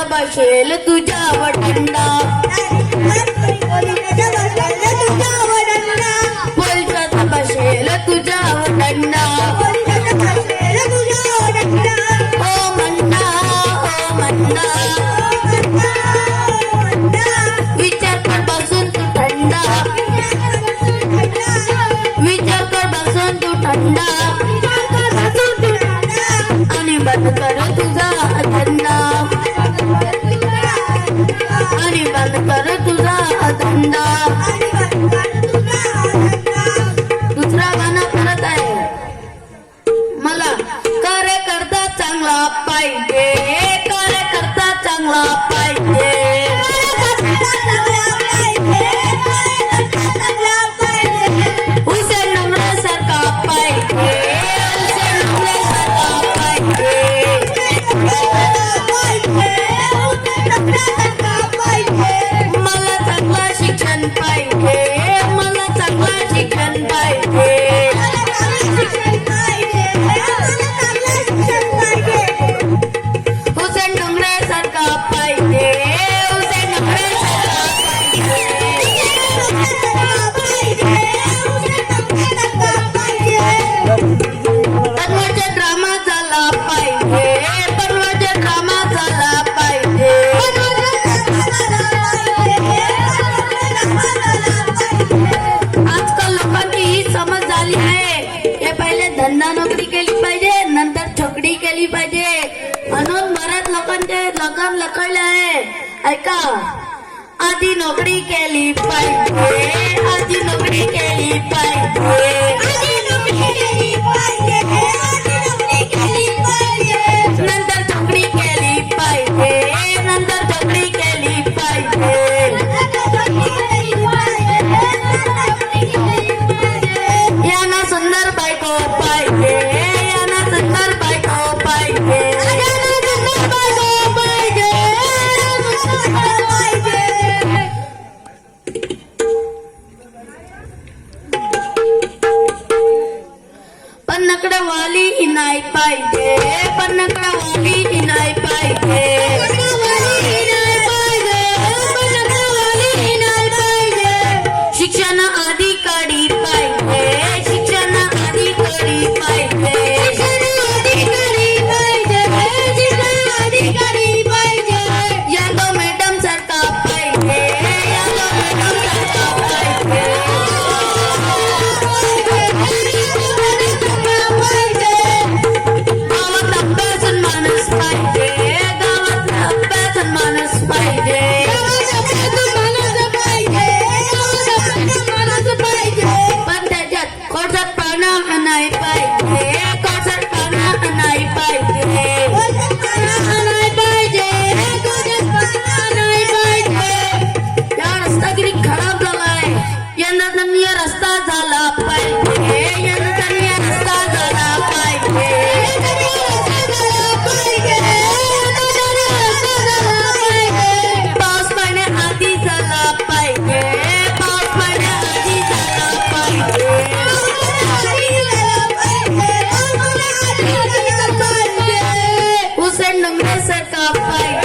बसेल तुझ्या वटंडा बोलतात बसेल तुझ्या वटंडा ओ म्हणा विचार कर बसून तू थंडा विचार कर बसून तू थंडा आणि बंद कर तुझा धंदा आणि बंद कर तुझा धंदा. दुसरा गाणं परत आहे. बऱ्याच लोकांचे लग्न लखडले आहे. ऐका, आधी नोकरी केली पाहिजे, आधी नोकरी केली पाहिजे, नंतर नोकरी केली पाहिजे, नंतर नोकरी केली पाहिजे. यांना सुंदर बायको पाहिजे, यांना सुंदर बायको पाहिजे, यांना सुंदर बायको पाहिजे, पण नकडं वाली नाही पाहिजे, पण नकडं वाली नाही पाहिजे, शिक्षण अधिकारी पाहिजे, शिक्षण अधिकारी पाहिजे, यादव मॅडम सारखा पाहिजे, यादव मॅडम सारखा पाहिजे. गावात अभ्यासून माणूस पाहिजे, गावात अभ्यासून माणूस पाहिजे, पण त्याच्यात कोर्सात पाहणं नाही पाहिजे, कोर्सात पाहणं नाही पाहिजे, या रस्ता किती खराब झालाय. यंदाचा रस्ता झाला पाहिजे, यंदाचा रस्ता झाला पाहिजे, पाऊस पडण्याआधी झाला पाहिजे, पाऊस पडण्याआधी झाला पाहिजे. हुसेन डोंगरे सारखा पाहिजे,